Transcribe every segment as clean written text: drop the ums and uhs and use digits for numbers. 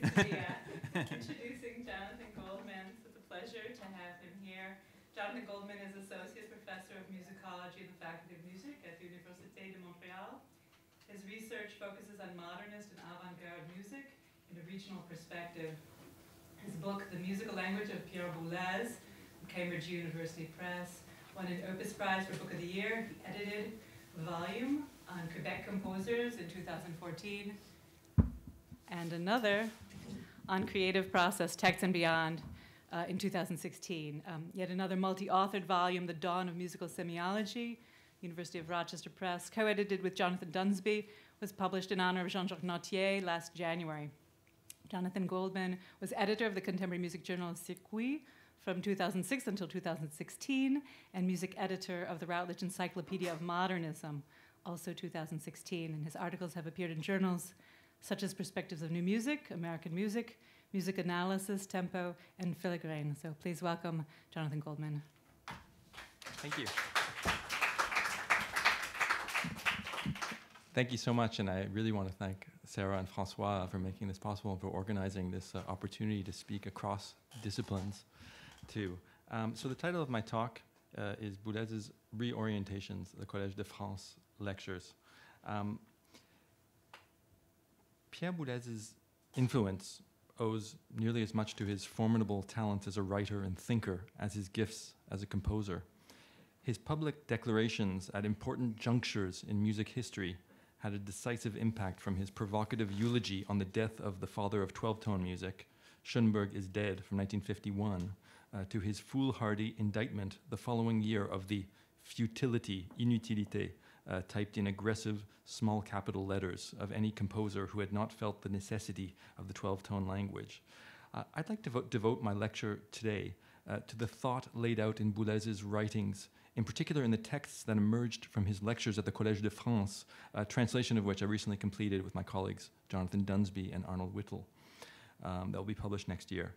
introducing Jonathan Goldman. It's a pleasure to have him here. Jonathan Goldman is Associate Professor of Musicology in the Faculty of Music at the Université de Montréal. His research focuses on modernist and avant-garde music in a regional perspective. His book, The Musical Language of Pierre Boulez, from Cambridge University Press, won an Opus Prize for Book of the Year. He edited a volume on Quebec composers in 2014, and another on creative process, Texts and Beyond, in 2016. Yet another multi-authored volume, The Dawn of Musical Semiology, University of Rochester Press, co-edited with Jonathan Dunsby, was published in honor of Jean-Jacques Nautier last January. Jonathan Goldman was editor of the contemporary music journal Circuit from 2006 until 2016, and music editor of the Routledge Encyclopedia of Modernism, also 2016. And his articles have appeared in journals such as Perspectives of New Music, American Music, Music Analysis, Tempo, and Filigrane. So please welcome Jonathan Goldman. Thank you. Thank you so much, and I really want to thank Sarah and Francois for making this possible and for organizing this opportunity to speak across disciplines, too. So the title of my talk is Boulez's Reorientations, the Collège de France lectures. Pierre Boulez's influence owes nearly as much to his formidable talent as a writer and thinker as his gifts as a composer. His public declarations at important junctures in music history had a decisive impact, from his provocative eulogy on the death of the father of 12-tone music, Schoenberg is Dead, from 1951, to his foolhardy indictment the following year of the futility, inutilité, typed in aggressive small capital letters of any composer who had not felt the necessity of the 12-tone language. I'd like to devote my lecture today to the thought laid out in Boulez's writings, in particular in the texts that emerged from his lectures at the Collège de France, a translation of which I recently completed with my colleagues Jonathan Dunsby and Arnold Whittle. That will be published next year.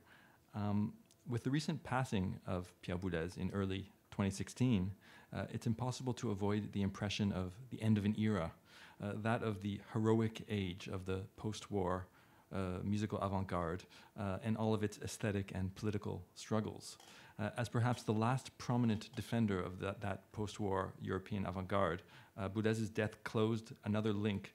With the recent passing of Pierre Boulez in early 2016, it's impossible to avoid the impression of the end of an era, that of the heroic age of the post-war musical avant-garde and all of its aesthetic and political struggles. As perhaps the last prominent defender of that post-war European avant-garde, Boulez's death closed a link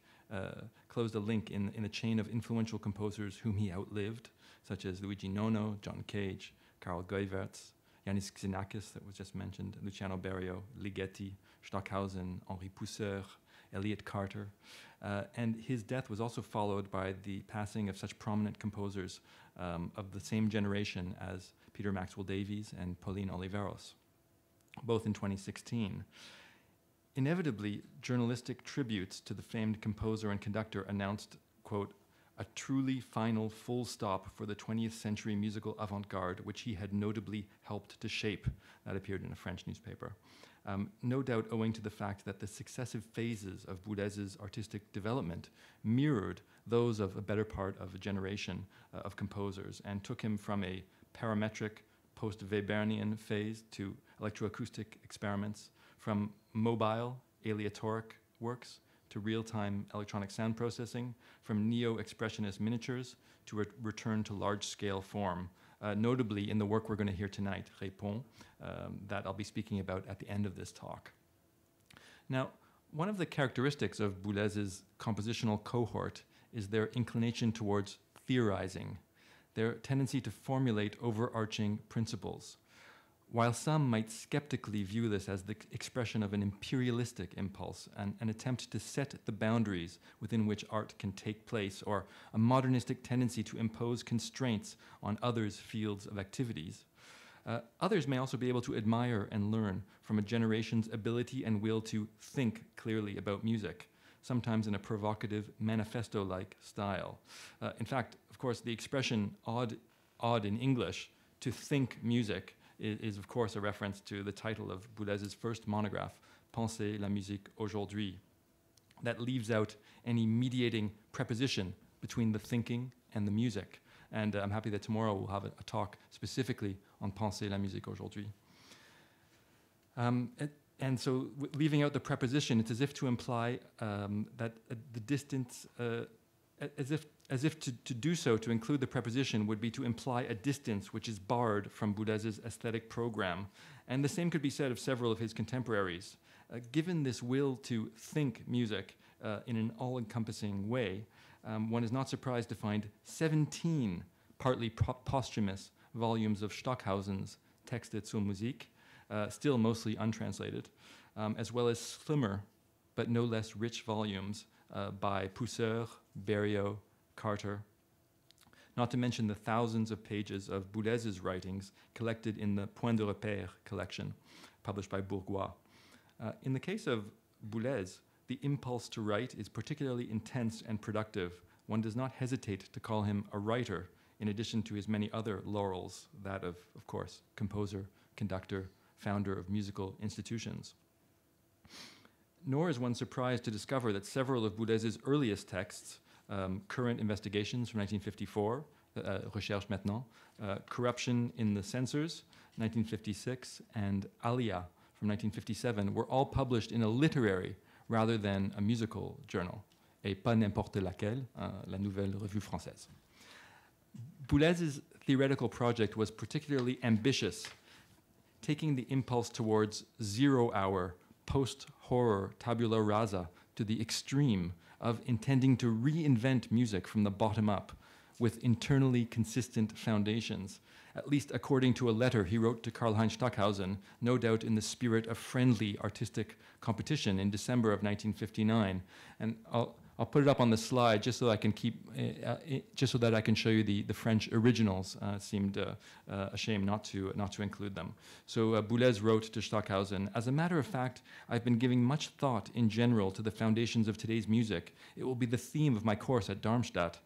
in the chain of influential composers whom he outlived, such as Luigi Nono, John Cage, Karl Goeyverts, Yanis Xenakis, that was just mentioned, Luciano Berio, Ligeti, Stockhausen, Henri Pousseur, Elliott Carter. And his death was also followed by the passing of such prominent composers of the same generation as Peter Maxwell Davies and Pauline Oliveros, both in 2016. Inevitably, journalistic tributes to the famed composer and conductor announced, quote, a truly final full stop for the 20th century musical avant-garde, which he had notably helped to shape. That appeared in a French newspaper. No doubt owing to the fact that the successive phases of Boulez's artistic development mirrored those of a better part of a generation of composers, and took him from a parametric post-Weberian phase to electroacoustic experiments, from mobile aleatoric works to real-time electronic sound processing, from neo-expressionist miniatures to return to large-scale form, notably in the work we're going to hear tonight, Répond, that I'll be speaking about at the end of this talk. Now, one of the characteristics of Boulez's compositional cohort is their inclination towards theorizing, their tendency to formulate overarching principles. While some might skeptically view this as the expression of an imperialistic impulse, an attempt to set the boundaries within which art can take place, or a modernistic tendency to impose constraints on others' fields of activities, others may also be able to admire and learn from a generation's ability and will to think clearly about music, sometimes in a provocative, manifesto-like style. In fact, of course, the expression odd in English, to think music, is of course a reference to the title of Boulez's first monograph, Penser la musique aujourd'hui, that leaves out any mediating preposition between the thinking and the music. And I'm happy that tomorrow we'll have a talk specifically on Penser la musique aujourd'hui. And so leaving out the preposition, it's as if to imply that the distance as if to do so, to include the preposition, would be to imply a distance which is barred from Boulez's aesthetic program. And the same could be said of several of his contemporaries. Given this will to think music in an all-encompassing way, one is not surprised to find 17 partly posthumous volumes of Stockhausen's Texte zur Musik, still mostly untranslated, as well as slimmer but no less rich volumes by Pousseur, Berriot, Carter, not to mention the thousands of pages of Boulez's writings collected in the Point de Repère collection, published by Bourgois. In the case of Boulez, the impulse to write is particularly intense and productive. One does not hesitate to call him a writer, in addition to his many other laurels, that of course, composer, conductor, founder of musical institutions. Nor is one surprised to discover that several of Boulez's earliest texts, Current Investigations from 1954, Recherche Maintenant, Corruption in the Censors, 1956, and Alia from 1957, were all published in a literary rather than a musical journal, et pas n'importe laquelle, la Nouvelle Revue Française. Boulez's theoretical project was particularly ambitious, taking the impulse towards zero-hour, post-horror tabula rasa to the extreme of intending to reinvent music from the bottom up with internally consistent foundations, at least according to a letter he wrote to Karl-Heinz Stockhausen, no doubt in the spirit of friendly artistic competition in December of 1959. And I'll put it up on the slide just so I can just so that I can show you the French originals. Seemed a shame not to include them. So Boulez wrote to Stockhausen, "As a matter of fact, I've been giving much thought in general to the foundations of today's music. It will be the theme of my course at Darmstadt.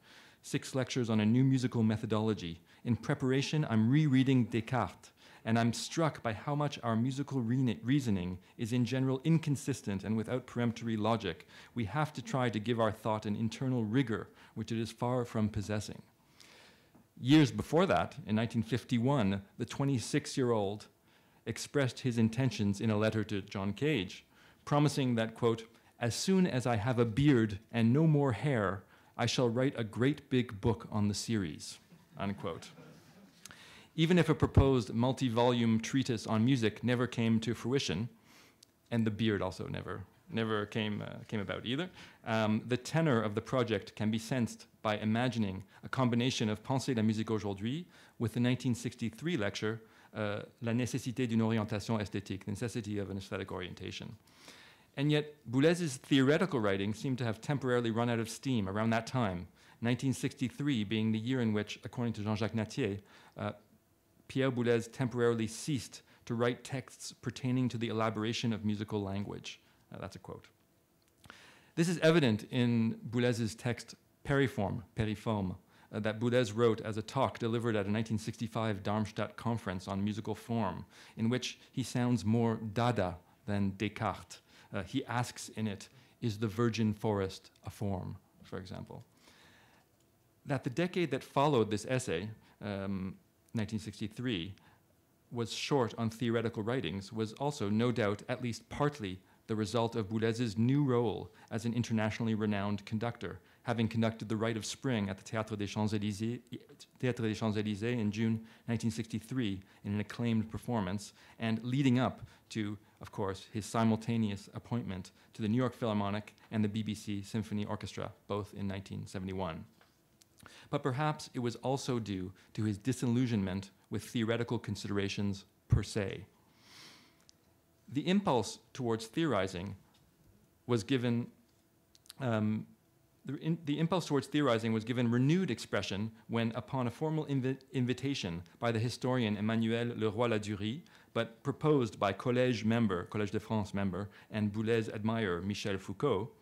6 lectures on a new musical methodology. In preparation, I'm rereading Descartes, and I'm struck by how much our musical reasoning is in general inconsistent and without peremptory logic. We have to try to give our thought an internal rigor, which it is far from possessing." Years before that, in 1951, the 26-year-old expressed his intentions in a letter to John Cage, promising that, quote, "As soon as I have a beard and no more hair, I shall write a great big book on the series," unquote. Even if a proposed multi-volume treatise on music never came to fruition, and the beard also never came about either, the tenor of the project can be sensed by imagining a combination of Penser la musique aujourd'hui with the 1963 lecture, La nécessité d'une orientation esthétique, the necessity of an aesthetic orientation. And yet, Boulez's theoretical writing seemed to have temporarily run out of steam around that time, 1963 being the year in which, according to Jean-Jacques Nattier, Pierre Boulez temporarily ceased to write texts pertaining to the elaboration of musical language. That's a quote. This is evident in Boulez's text Periforme, that Boulez wrote as a talk delivered at a 1965 Darmstadt conference on musical form, in which he sounds more Dada than Descartes. He asks in it, "Is the virgin forest a form?" for example. That the decade that followed this essay, 1963, was short on theoretical writings was also, no doubt, at least partly the result of Boulez's new role as an internationally renowned conductor, having conducted The Rite of Spring at the Théâtre des Champs-Élysées in June 1963 in an acclaimed performance, and leading up to, of course, his simultaneous appointment to the New York Philharmonic and the BBC Symphony Orchestra, both in 1971. But perhaps it was also due to his disillusionment with theoretical considerations per se. The impulse towards theorizing was given the impulse towards theorizing was given renewed expression when, upon a formal invitation by the historian Emmanuel Leroy-Ladurie, but proposed by Collège de France member, and Boulez admirer Michel Foucault,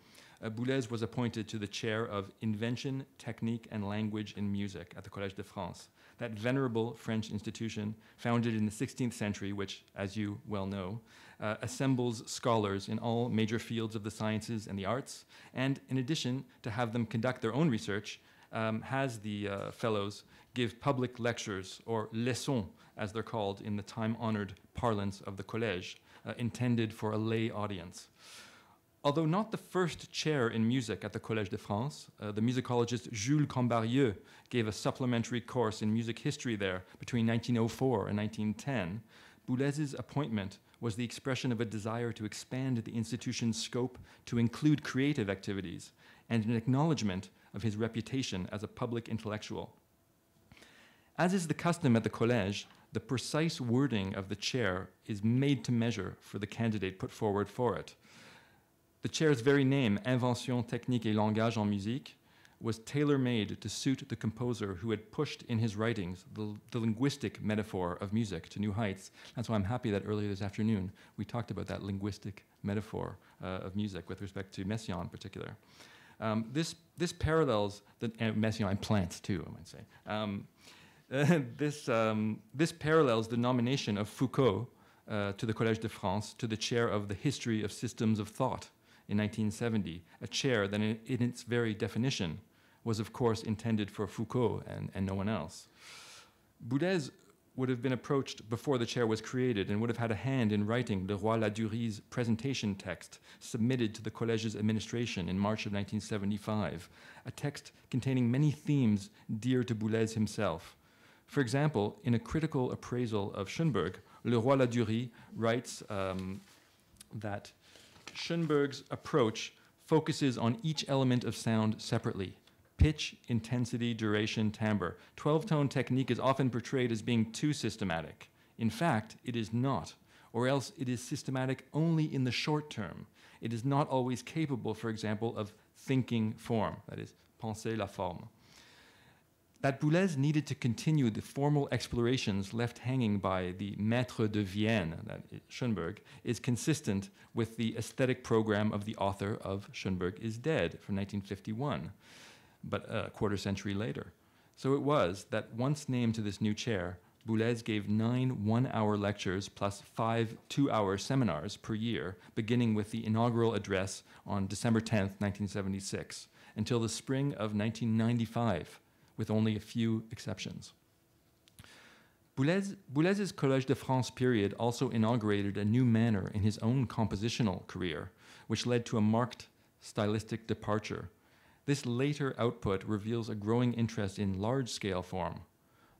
Boulez was appointed to the chair of Invention, Technique, and Language in Music at the Collège de France, that venerable French institution founded in the 16th century, which, as you well know, assembles scholars in all major fields of the sciences and the arts, and in addition to have them conduct their own research, has the fellows give public lectures, or leçons, as they're called in the time-honored parlance of the Collège, intended for a lay audience. Although not the first chair in music at the Collège de France, the musicologist Jules Cambarieux gave a supplementary course in music history there between 1904 and 1910, Boulez's appointment was the expression of a desire to expand the institution's scope to include creative activities and an acknowledgement of his reputation as a public intellectual. As is the custom at the Collège, the precise wording of the chair is made to measure for the candidate put forward for it. The chair's very name, Invention, Technique et Langage en Musique, was tailor-made to suit the composer who had pushed in his writings the linguistic metaphor of music to new heights. That's why I'm happy that earlier this afternoon we talked about that linguistic metaphor of music with respect to Messiaen in particular. This parallels the Messiaen and plants too, I might say. This parallels the nomination of Foucault to the Collège de France to the chair of the History of Systems of Thought in 1970, a chair that in its very definition was of course intended for Foucault and no one else. Boulez would have been approached before the chair was created and would have had a hand in writing Leroy-Ladury's presentation text submitted to the Collège's administration in March of 1975, a text containing many themes dear to Boulez himself. For example, in a critical appraisal of Schoenberg, Leroy-Ladury writes that Schoenberg's approach focuses on each element of sound separately: pitch, intensity, duration, timbre. 12-tone technique is often portrayed as being too systematic. In fact, it is not, or else it is systematic only in the short term. It is not always capable, for example, of thinking form, that is, penser la forme. That Boulez needed to continue the formal explorations left hanging by the Maître de Vienne, that is Schoenberg, is consistent with the aesthetic program of the author of Schoenberg is Dead from 1951, but a quarter century later. So it was that once named to this new chair, Boulez gave 9 one-hour lectures plus 5 two-hour seminars per year, beginning with the inaugural address on December 10th, 1976, until the spring of 1995, with only a few exceptions. Boulez's Collège de France period also inaugurated a new manner in his own compositional career, which led to a marked stylistic departure. This later output reveals a growing interest in large-scale form.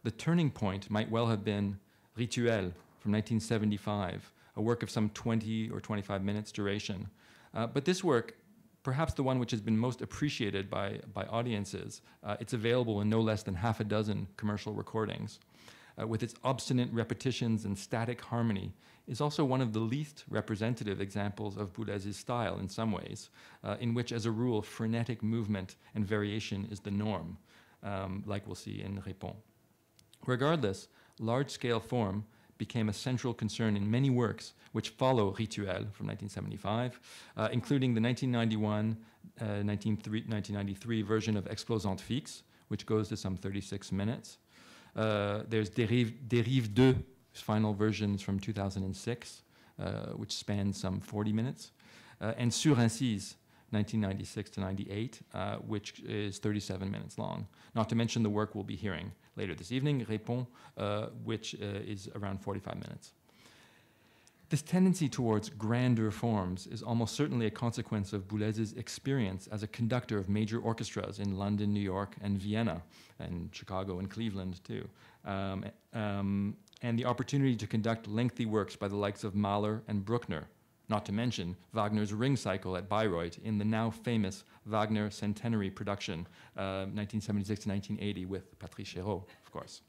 The turning point might well have been Rituel from 1975, a work of some 20 or 25 minutes duration. But this work, perhaps the one which has been most appreciated by audiences, it's available in no less than half a dozen commercial recordings. With its obstinate repetitions and static harmony, is also one of the least representative examples of Boulez's style in some ways, in which, as a rule, frenetic movement and variation is the norm, like we'll see in Répond. Regardless, large-scale form became a central concern in many works which follow Rituel from 1975, including the 1993 version of Explosante Fixe, which goes to some 36 minutes. There's Dérive 2, final versions from 2006, which spans some 40 minutes, and Sur Incise, 1996 to 98, which is 37 minutes long. Not to mention the work we'll be hearing later this evening, Répond, which is around 45 minutes. This tendency towards grander forms is almost certainly a consequence of Boulez's experience as a conductor of major orchestras in London, New York, and Vienna, and Chicago and Cleveland too, and the opportunity to conduct lengthy works by the likes of Mahler and Bruckner, not to mention Wagner's Ring Cycle at Bayreuth in the now famous Wagner Centenary production, 1976 to 1980, with Patrice Chéreau, of course.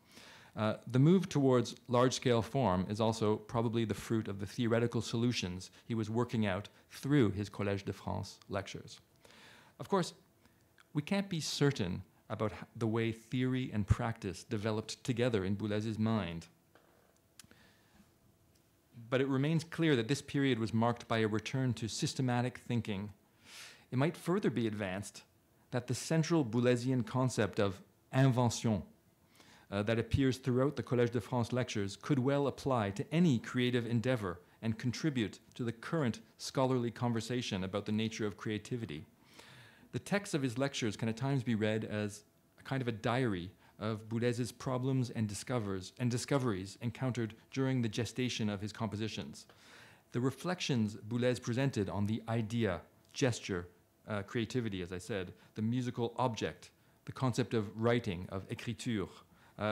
The move towards large-scale form is also probably the fruit of the theoretical solutions he was working out through his Collège de France lectures. Of course, we can't be certain about the way theory and practice developed together in Boulez's mind. But it remains clear that this period was marked by a return to systematic thinking. It might further be advanced that the central Boulezian concept of invention that appears throughout the Collège de France lectures could well apply to any creative endeavor and contribute to the current scholarly conversation about the nature of creativity. The texts of his lectures can at times be read as a kind of a diary of Boulez's problems and discoveries encountered during the gestation of his compositions. The reflections Boulez presented on the idea, gesture, creativity, as I said, the musical object, the concept of writing, of écriture,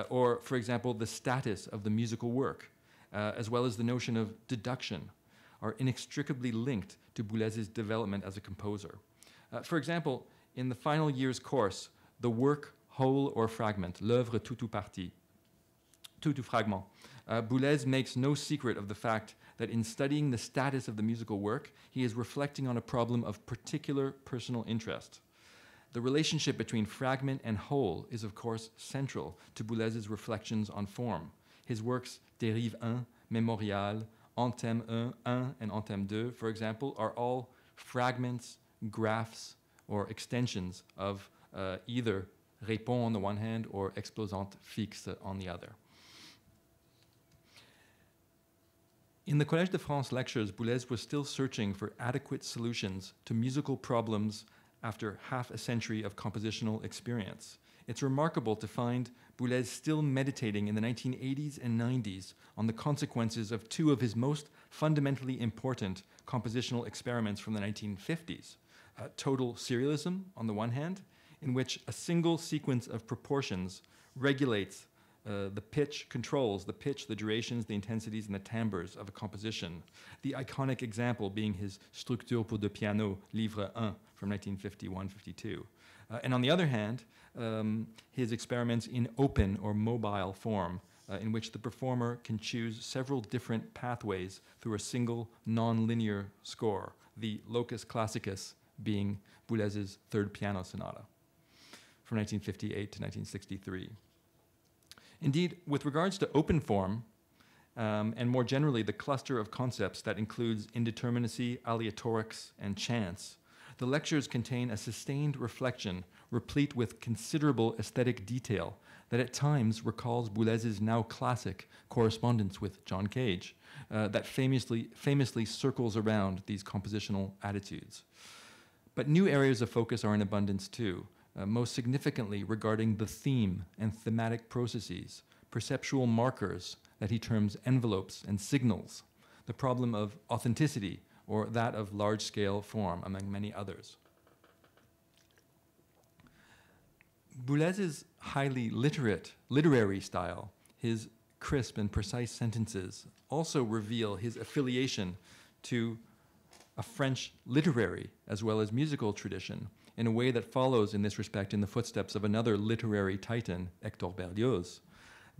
or, for example, the status of the musical work, as well as the notion of deduction, are inextricably linked to Boulez's development as a composer. For example, in the final year's course, the work whole or fragment, l'œuvre tout ou partie, tout ou fragment, Boulez makes no secret of the fact that in studying the status of the musical work, he is reflecting on a problem of particular personal interest. The relationship between fragment and whole is, of course, central to Boulez's reflections on form. His works Dérive 1, Mémorial, Anthème 1 and Anthème 2, for example, are all fragments, graphs, or extensions of either Répond on the one hand or Exposante fixe on the other. In the Collège de France lectures, Boulez was still searching for adequate solutions to musical problems after half a century of compositional experience. It's remarkable to find Boulez still meditating in the 1980s and 90s on the consequences of two of his most fundamentally important compositional experiments from the 1950s. Total serialism, on the one hand, in which a single sequence of proportions regulates the pitch, controls the pitch, the durations, the intensities, and the timbres of a composition. The iconic example being his Structure pour deux pianos, Livre 1, from 1951-52. And on the other hand, his experiments in open or mobile form, in which the performer can choose several different pathways through a single non-linear score, the locus classicus being Boulez's Third Piano Sonata from 1958 to 1963. Indeed, with regards to open form, and more generally the cluster of concepts that includes indeterminacy, aleatorics, and chance, the lectures contain a sustained reflection replete with considerable aesthetic detail that at times recalls Boulez's now classic correspondence with John Cage, that famously circles around these compositional attitudes. But new areas of focus are in abundance too, most significantly regarding the theme and thematic processes, perceptual markers that he terms envelopes and signals, the problem of authenticity or that of large-scale form, among many others. Boulez's highly literary style, his crisp and precise sentences, also reveal his affiliation to a French literary as well as musical tradition in a way that follows in this respect in the footsteps of another literary titan, Hector Berlioz.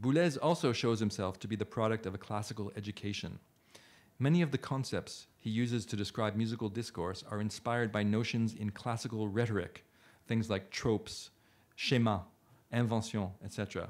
Boulez also shows himself to be the product of a classical education. Many of the concepts he uses to describe musical discourse are inspired by notions in classical rhetoric, things like tropes, schéma, invention, etc.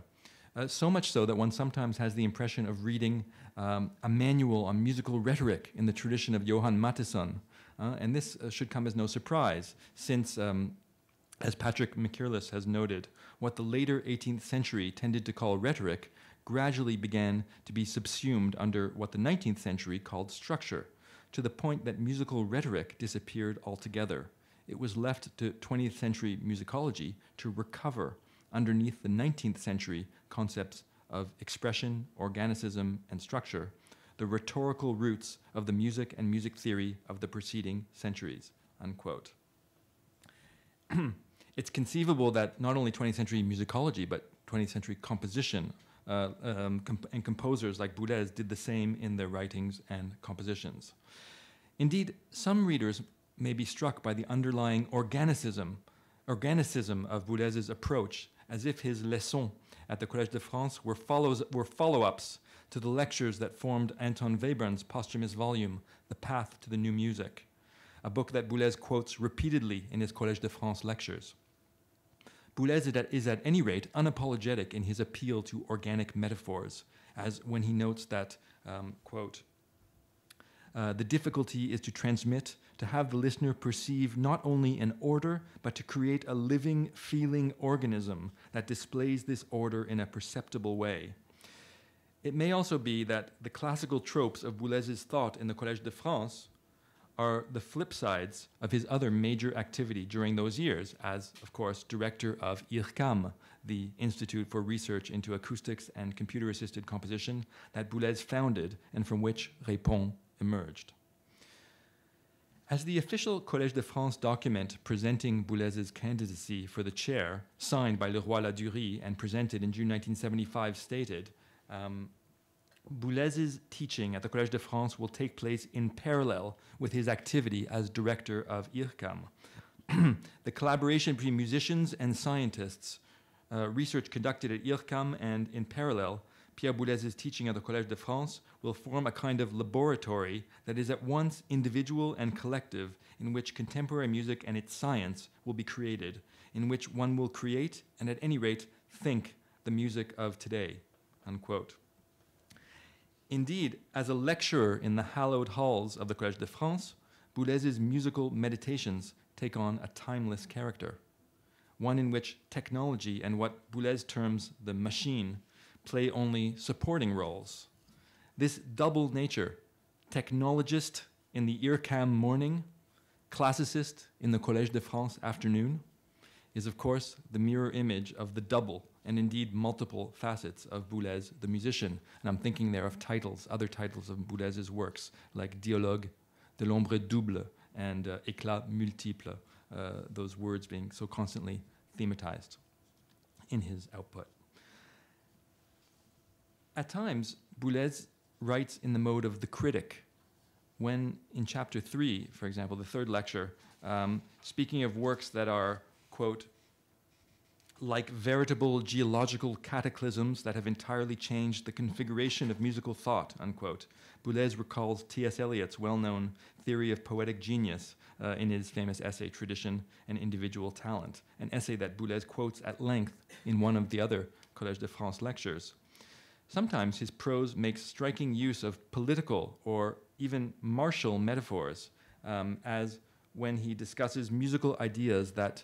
So much so that one sometimes has the impression of reading a manual on musical rhetoric in the tradition of Johann Mattheson. And this should come as no surprise, since, as Patrick McKeerless has noted, what the later 18th century tended to call rhetoric gradually began to be subsumed under what the 19th century called structure, to the point that musical rhetoric disappeared altogether. It was left to 20th century musicology to recover underneath the 19th century concepts of expression, organicism, and structure, the rhetorical roots of the music and music theory of the preceding centuries, unquote. It's conceivable that not only 20th century musicology, but 20th century composition and composers like Boulez did the same in their writings and compositions. Indeed, some readers may be struck by the underlying organicism of Boulez's approach, as if his leçons at the Collège de France were follow-ups to the lectures that formed Anton Webern's posthumous volume, The Path to the New Music, a book that Boulez quotes repeatedly in his Collège de France lectures. Boulez is at any rate unapologetic in his appeal to organic metaphors, as when he notes that, quote, the difficulty is to transmit, to have the listener perceive not only an order, but to create a living, feeling organism that displays this order in a perceptible way. It may also be that the classical tropes of Boulez's thought in the Collège de France are the flip sides of his other major activity during those years as, of course, director of IRCAM, the Institute for Research into Acoustics and Computer-Assisted Composition that Boulez founded and from which Répond emerged. As the official Collège de France document presenting Boulez's candidacy for the chair, signed by Leroy-Ladurie and presented in June 1975, stated, Boulez's teaching at the Collège de France will take place in parallel with his activity as director of IRCAM. The collaboration between musicians and scientists, research conducted at IRCAM, and in parallel, Pierre Boulez's teaching at the Collège de France will form a kind of laboratory that is at once individual and collective, in which contemporary music and its science will be created, in which one will create, and at any rate, think the music of today, unquote. Indeed, as a lecturer in the hallowed halls of the Collège de France, Boulez's musical meditations take on a timeless character, one in which technology and what Boulez terms the machine play only supporting roles. This double nature, technologist in the IRCAM morning, classicist in the Collège de France afternoon, is of course the mirror image of the double and indeed multiple facets of Boulez the musician. And I'm thinking there of titles, other titles of Boulez's works, like Dialogue, De l'ombre double, and Éclat multiple, those words being so constantly thematized in his output. At times, Boulez writes in the mode of the critic, when in chapter 3, for example, the third lecture, speaking of works that are, quote, like veritable geological cataclysms that have entirely changed the configuration of musical thought, unquote. Boulez recalls T.S. Eliot's well-known theory of poetic genius in his famous essay, Tradition and Individual Talent, an essay that Boulez quotes at length in one of the other Collège de France lectures. Sometimes his prose makes striking use of political or even martial metaphors, as when he discusses musical ideas that,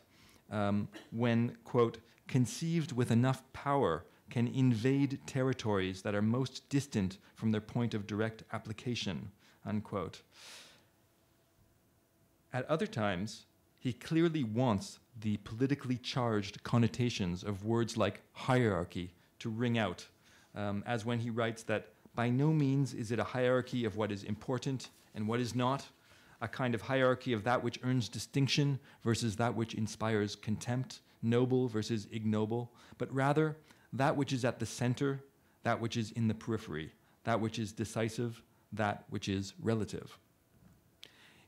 when, quote, conceived with enough power, can invade territories that are most distant from their point of direct application, unquote. At other times, he clearly wants the politically charged connotations of words like hierarchy to ring out, as when he writes that by no means is it a hierarchy of what is important and what is not, a kind of hierarchy of that which earns distinction versus that which inspires contempt, noble versus ignoble, but rather that which is at the center, that which is in the periphery, that which is decisive, that which is relative.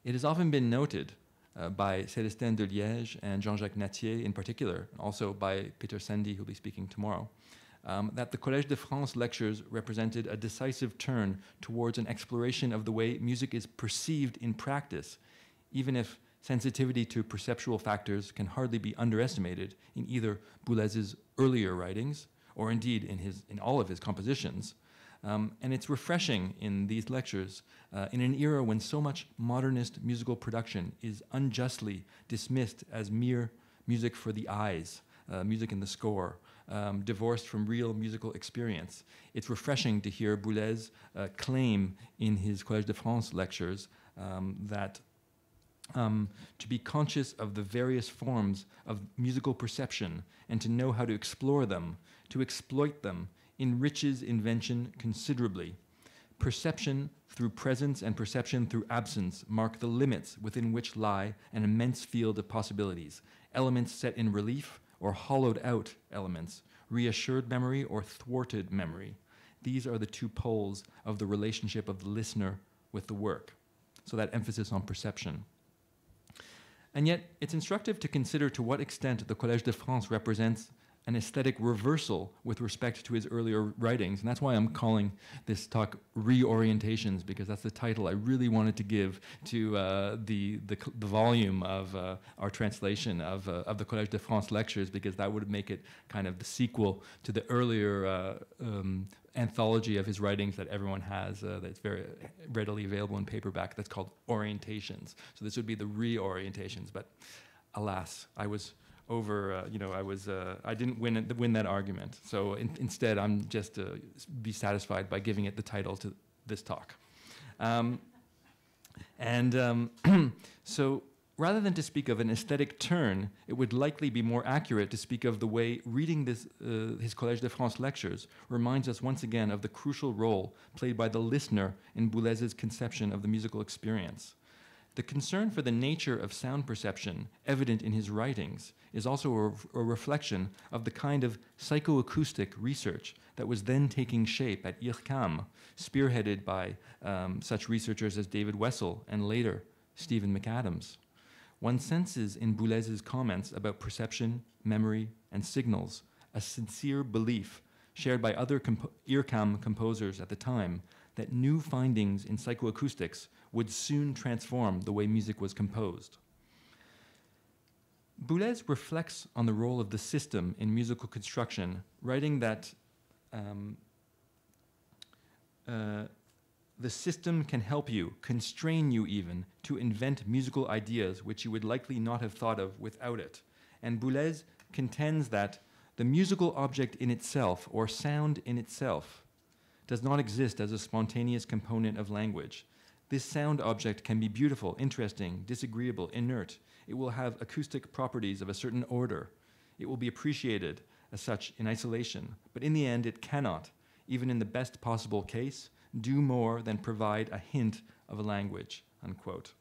It has often been noted by Célestin de Liège and Jean-Jacques Nattier in particular, also by Peter Sendy, who'll be speaking tomorrow, that the Collège de France lectures represented a decisive turn towards an exploration of the way music is perceived in practice, even if sensitivity to perceptual factors can hardly be underestimated in either Boulez's earlier writings or indeed in all of his compositions. And it's refreshing in these lectures, in an era when so much modernist musical production is unjustly dismissed as mere music for the eyes, music in the score, divorced from real musical experience. It's refreshing to hear Boulez claim in his Collège de France lectures that to be conscious of the various forms of musical perception and to know how to explore them, to exploit them, enriches invention considerably. Perception through presence and perception through absence mark the limits within which lie an immense field of possibilities, elements set in relief or hollowed out elements, reassured memory or thwarted memory. These are the two poles of the relationship of the listener with the work. So that emphasis on perception. And yet, it's instructive to consider to what extent the Collège de France represents an aesthetic reversal with respect to his earlier writings. And that's why I'm calling this talk Reorientations, because that's the title I really wanted to give to the volume of our translation of the Collège de France lectures, because that would make it kind of the sequel to the earlier anthology of his writings that everyone has, that's very readily available in paperback, that's called Orientations. So this would be the Reorientations, but alas, I was over, I didn't win that argument. So instead, I'm just be satisfied by giving it the title to this talk. So rather than to speak of an aesthetic turn, it would likely be more accurate to speak of the way reading his Collège de France lectures reminds us once again of the crucial role played by the listener in Boulez's conception of the musical experience. The concern for the nature of sound perception, evident in his writings, is also a reflection of the kind of psychoacoustic research that was then taking shape at IRCAM, spearheaded by such researchers as David Wessel and later Stephen McAdams. One senses in Boulez's comments about perception, memory, and signals a sincere belief shared by other IRCAM composers at the time that new findings in psychoacoustics would soon transform the way music was composed. Boulez reflects on the role of the system in musical construction, writing that the system can help you, constrain you even, to invent musical ideas which you would likely not have thought of without it. And Boulez contends that the musical object in itself, or sound in itself, does not exist as a spontaneous component of language. This sound object can be beautiful, interesting, disagreeable, inert. It will have acoustic properties of a certain order. It will be appreciated as such in isolation. But in the end, it cannot, even in the best possible case, do more than provide a hint of a language, unquote.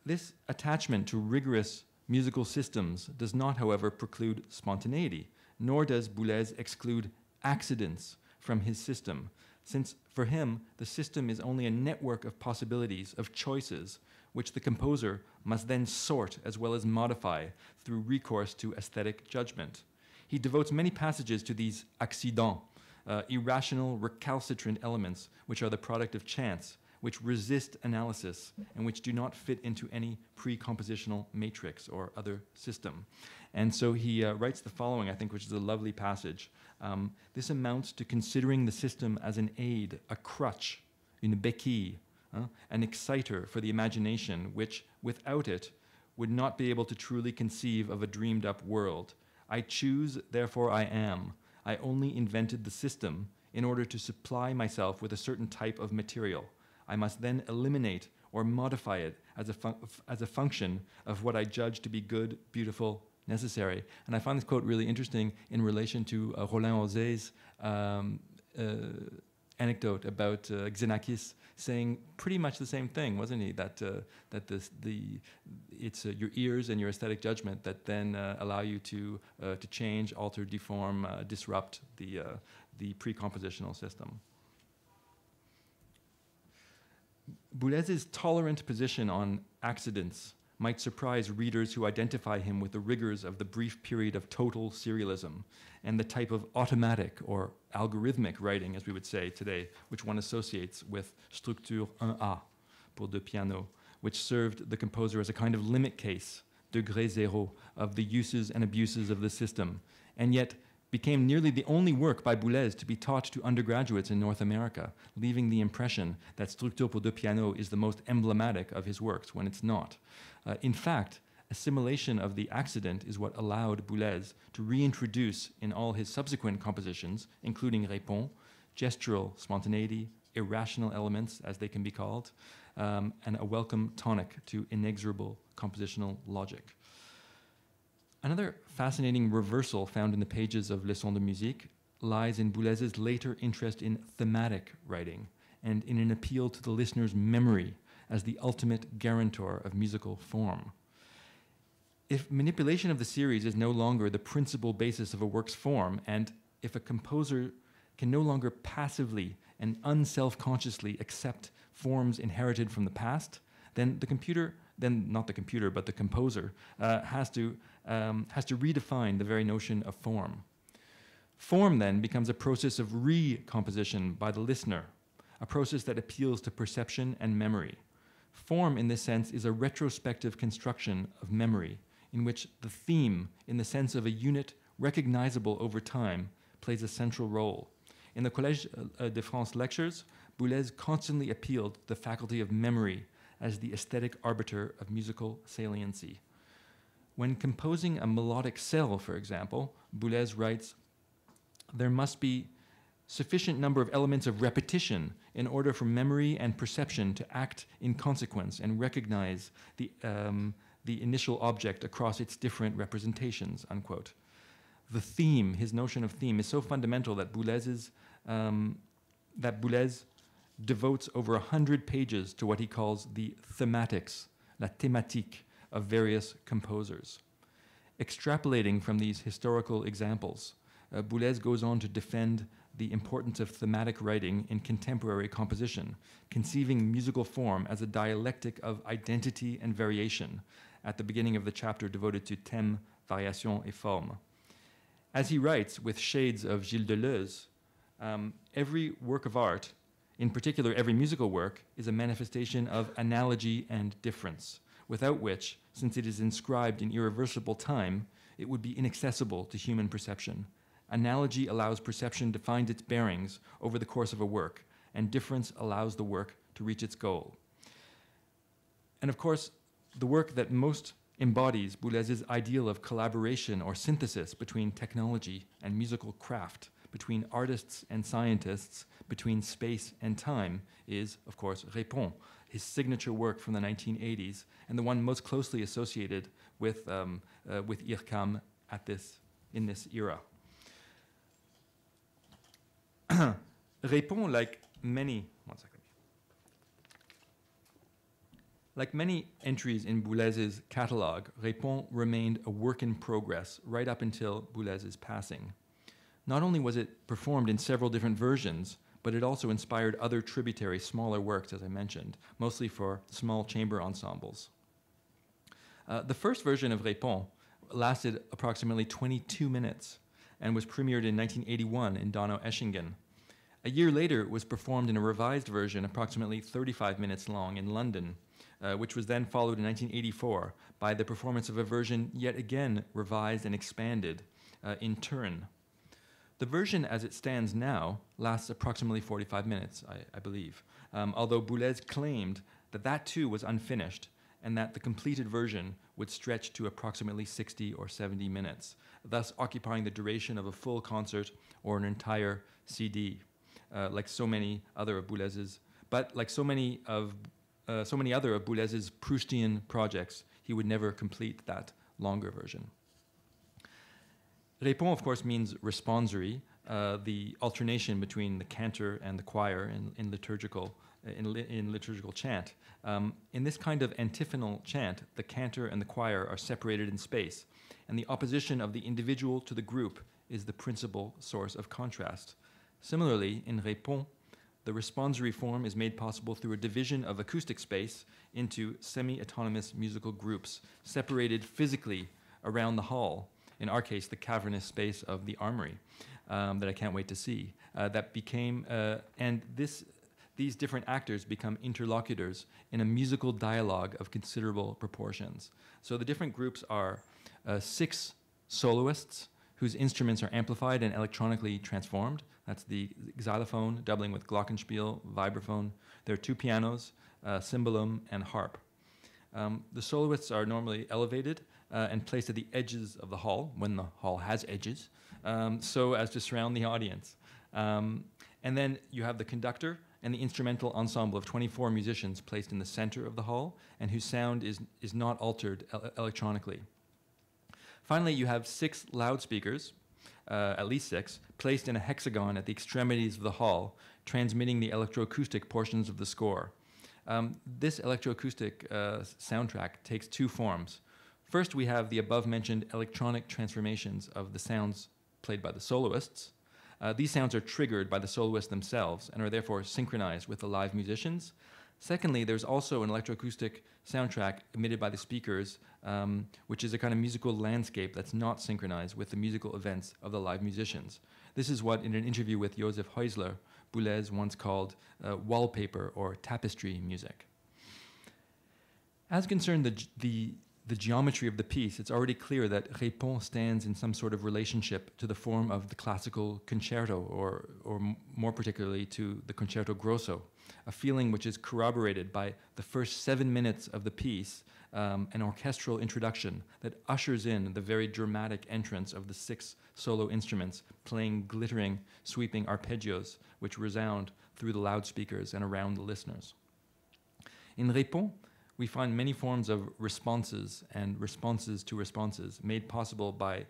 This attachment to rigorous musical systems does not, however, preclude spontaneity, nor does Boulez exclude accidents from his system, since for him, the system is only a network of possibilities, of choices, which the composer must then sort as well as modify through recourse to aesthetic judgment. He devotes many passages to these accidents, irrational, recalcitrant elements, which are the product of chance, which resist analysis, and which do not fit into any pre-compositional matrix or other system. And so he writes the following, I think, which is a lovely passage. This amounts to considering the system as an aid, a crutch, une béquille, an exciter for the imagination, which, without it, would not be able to truly conceive of a dreamed-up world. I choose, therefore I am. I only invented the system in order to supply myself with a certain type of material. I must then eliminate or modify it as a function of what I judge to be good, beautiful, necessary. And I find this quote really interesting in relation to Roland Osei's anecdote about Xenakis saying pretty much the same thing, wasn't he? That it's your ears and your aesthetic judgment that then allow you to change, alter, deform, disrupt the pre-compositional system. Boulez's tolerant position on accidents might surprise readers who identify him with the rigors of the brief period of total serialism and the type of automatic or algorithmic writing, as we would say today, which one associates with Structure 1A pour deux pianos, which served the composer as a kind of limit case, degré zéro, of the uses and abuses of the system, and yet became nearly the only work by Boulez to be taught to undergraduates in North America, leaving the impression that Structure pour deux pianos is the most emblematic of his works, when it's not. In fact, assimilation of the accident is what allowed Boulez to reintroduce in all his subsequent compositions, including Répons, gestural spontaneity, irrational elements, as they can be called, and a welcome tonic to inexorable compositional logic. Another fascinating reversal found in the pages of Leçons de musique lies in Boulez's later interest in thematic writing and in an appeal to the listener's memory as the ultimate guarantor of musical form. If manipulation of the series is no longer the principal basis of a work's form, and if a composer can no longer passively and unself-consciously accept forms inherited from the past, then the composer has to redefine the very notion of form. Form then becomes a process of recomposition by the listener, a process that appeals to perception and memory. Form, in this sense, is a retrospective construction of memory, in which the theme, in the sense of a unit recognizable over time, plays a central role. In the Collège de France lectures, Boulez constantly appealed to the faculty of memory as the aesthetic arbiter of musical saliency. When composing a melodic cell, for example, Boulez writes, there must be sufficient number of elements of repetition in order for memory and perception to act in consequence and recognize the initial object across its different representations, unquote. The theme, his notion of theme, is so fundamental that Boulez devotes over 100 pages to what he calls the thematics, la thématique, of various composers. Extrapolating from these historical examples, Boulez goes on to defend the importance of thematic writing in contemporary composition, conceiving musical form as a dialectic of identity and variation at the beginning of the chapter devoted to thème, variation et forme. As he writes with shades of Gilles Deleuze, every work of art, in particular every musical work, is a manifestation of analogy and difference, without which, since it is inscribed in irreversible time, it would be inaccessible to human perception. Analogy allows perception to find its bearings over the course of a work, and difference allows the work to reach its goal. And of course, the work that most embodies Boulez's ideal of collaboration or synthesis between technology and musical craft, between artists and scientists, between space and time, is, of course, Répond, his signature work from the 1980s, and the one most closely associated with IRCAM in this era. Répond, like many entries in Boulez's catalogue, Répond remained a work in progress right up until Boulez's passing. Not only was it performed in several different versions, but it also inspired other tributary smaller works, as I mentioned, mostly for small chamber ensembles. The first version of Répond lasted approximately 22 minutes and was premiered in 1981 in Donau-Eschingen. A year later, it was performed in a revised version, approximately 35 minutes long, in London, which was then followed in 1984 by the performance of a version yet again revised and expanded in Turin. The version as it stands now lasts approximately 45 minutes, I believe, although Boulez claimed that that too was unfinished and that the completed version would stretch to approximately 60 or 70 minutes, thus occupying the duration of a full concert or an entire CD, like so many other of Boulez's. But like so many other of Boulez's Proustian projects, he would never complete that longer version. Répond, of course, means responsory, the alternation between the cantor and the choir in liturgical chant. In this kind of antiphonal chant, the cantor and the choir are separated in space, and the opposition of the individual to the group is the principal source of contrast. Similarly, in Répond, the responsory form is made possible through a division of acoustic space into semi-autonomous musical groups, separated physically around the hall, in our case, the cavernous space of the armory, that I can't wait to see. These different actors become interlocutors in a musical dialogue of considerable proportions. So the different groups are 6 soloists whose instruments are amplified and electronically transformed. That's the xylophone, doubling with glockenspiel, vibraphone. There are 2 pianos, cymbalum, and harp. The soloists are normally elevated and placed at the edges of the hall, when the hall has edges, so as to surround the audience. And then you have the conductor and the instrumental ensemble of 24 musicians placed in the center of the hall and whose sound is not altered electronically. Finally, you have 6 loudspeakers, at least 6, placed in a hexagon at the extremities of the hall, transmitting the electroacoustic portions of the score. This electroacoustic soundtrack takes 2 forms. First, we have the above-mentioned electronic transformations of the sounds played by the soloists. These sounds are triggered by the soloists themselves and are therefore synchronized with the live musicians. Secondly, there's also an electroacoustic soundtrack emitted by the speakers, which is a kind of musical landscape that's not synchronized with the musical events of the live musicians. This is what, in an interview with Joseph Heusler, Boulez once called wallpaper or tapestry music. As concerned the geometry of the piece, it's already clear that Répond stands in some sort of relationship to the form of the classical concerto, or more particularly to the concerto grosso, a feeling which is corroborated by the first 7 minutes of the piece, an orchestral introduction that ushers in the very dramatic entrance of the 6 solo instruments playing glittering, sweeping arpeggios which resound through the loudspeakers and around the listeners. In Répond, we find many forms of responses and responses to responses made possible by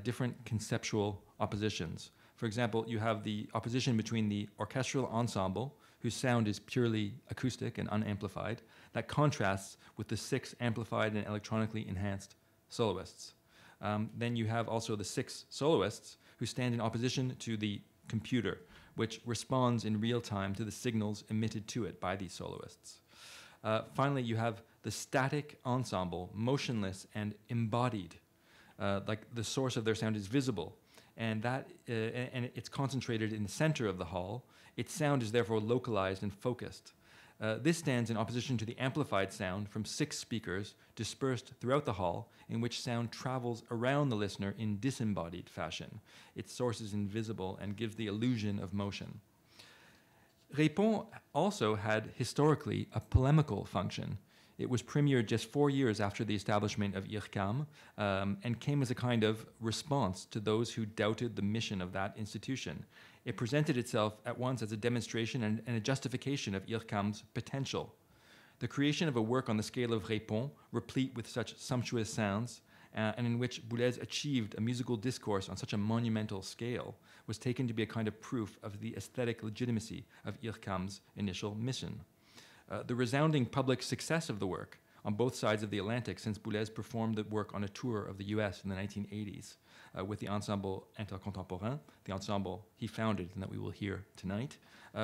different conceptual oppositions. For example, you have the opposition between the orchestral ensemble, whose sound is purely acoustic and unamplified. That contrasts with the 6 amplified and electronically enhanced soloists. Then you have also the 6 soloists who stand in opposition to the computer, which responds in real time to the signals emitted to it by these soloists. Finally, you have the static ensemble, motionless and embodied, like the source of their sound is visible, and it's concentrated in the center of the hall. Its sound is therefore localized and focused. This stands in opposition to the amplified sound from 6 speakers dispersed throughout the hall, in which sound travels around the listener in disembodied fashion. Its source is invisible and gives the illusion of motion. Répond also had historically a polemical function. It was premiered just 4 years after the establishment of IRCAM, and came as a kind of response to those who doubted the mission of that institution. It presented itself at once as a demonstration and a justification of IRCAM's potential. The creation of a work on the scale of Répond, replete with such sumptuous sounds, and in which Boulez achieved a musical discourse on such a monumental scale, was taken to be a kind of proof of the aesthetic legitimacy of IRCAM's initial mission. The resounding public success of the work on both sides of the Atlantic, since Boulez performed the work on a tour of the US in the 1980s with the Ensemble Intercontemporain, the ensemble he founded and that we will hear tonight,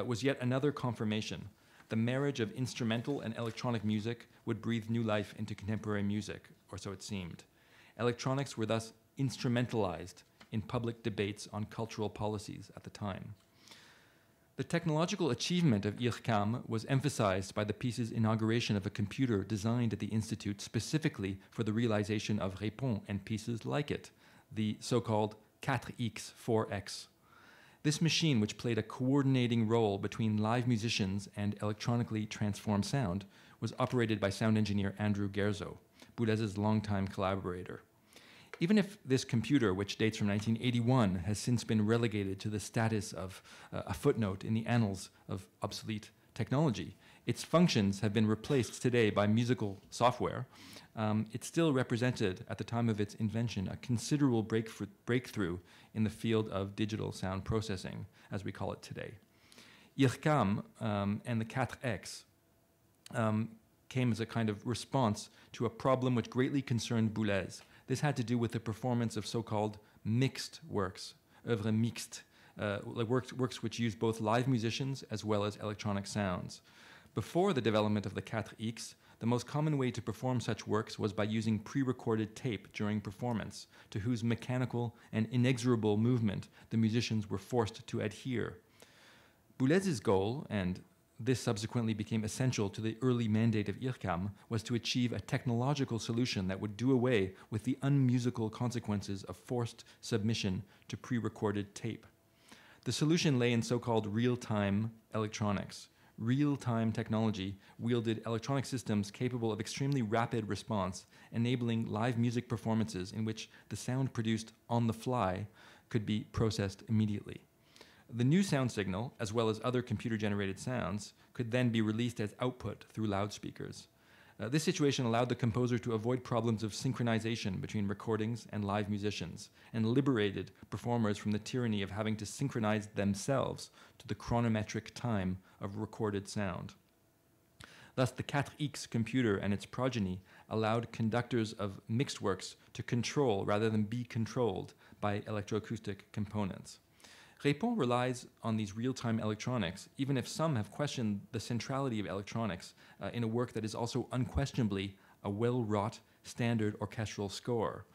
was yet another confirmation. The marriage of instrumental and electronic music would breathe new life into contemporary music, or so it seemed. Electronics were thus instrumentalized in public debates on cultural policies at the time. The technological achievement of IRCAM was emphasized by the piece's inauguration of a computer designed at the Institute specifically for the realization of Répond and pieces like it, the so-called 4X, 4X. This machine, which played a coordinating role between live musicians and electronically transformed sound, was operated by sound engineer Andrew Gerzo, Boulez's longtime collaborator. Even if this computer, which dates from 1981, has since been relegated to the status of a footnote in the annals of obsolete technology, its functions have been replaced today by musical software. It still represented, at the time of its invention, a considerable breakthrough in the field of digital sound processing, as we call it today. IRCAM and the 4X came as a kind of response to a problem which greatly concerned Boulez. This had to do with the performance of so-called mixed works, œuvres mixtes, like works which use both live musicians as well as electronic sounds. Before the development of the 4X, the most common way to perform such works was by using pre-recorded tape during performance, to whose mechanical and inexorable movement the musicians were forced to adhere. Boulez's goal, and this subsequently became essential to the early mandate of IRCAM, was to achieve a technological solution that would do away with the unmusical consequences of forced submission to pre-recorded tape. The solution lay in so-called real-time electronics. Real-time technology wielded electronic systems capable of extremely rapid response, enabling live music performances in which the sound produced on the fly could be processed immediately. The new sound signal, as well as other computer-generated sounds, could then be released as output through loudspeakers. This situation allowed the composer to avoid problems of synchronization between recordings and live musicians, and liberated performers from the tyranny of having to synchronize themselves to the chronometric time of recorded sound. Thus, the 4X computer and its progeny allowed conductors of mixed works to control rather than be controlled by electroacoustic components. Répond relies on these real-time electronics, even if some have questioned the centrality of electronics in a work that is also unquestionably a well-wrought standard orchestral score.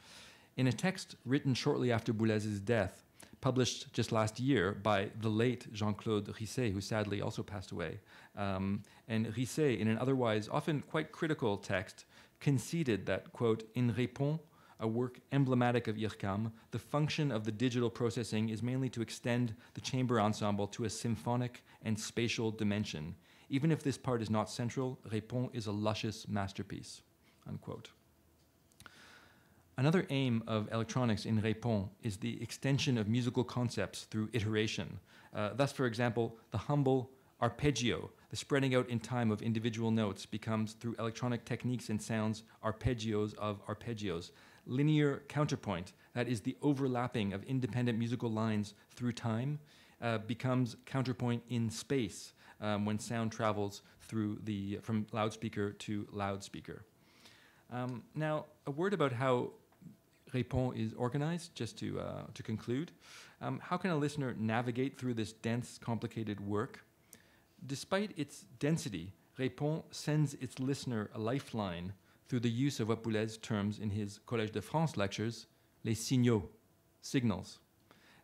In a text written shortly after Boulez's death, published just last year by the late Jean-Claude Risset, who sadly also passed away, and Risset, in an otherwise often quite critical text, conceded that, quote, in Répond, a work emblematic of IRCAM, the function of the digital processing is mainly to extend the chamber ensemble to a symphonic and spatial dimension. Even if this part is not central, Répond is a luscious masterpiece, unquote. Another aim of electronics in Répond is the extension of musical concepts through iteration. Thus, for example, the humble arpeggio, the spreading out in time of individual notes, becomes, through electronic techniques and sounds, arpeggios of arpeggios. Linear counterpoint, that is the overlapping of independent musical lines through time, becomes counterpoint in space, when sound travels through from loudspeaker to loudspeaker. Now, a word about how Répond is organized, just to conclude. How can a listener navigate through this dense, complicated work? Despite its density, Répond sends its listener a lifeline through the use of what Boulez terms in his Collège de France lectures, les signaux, signals.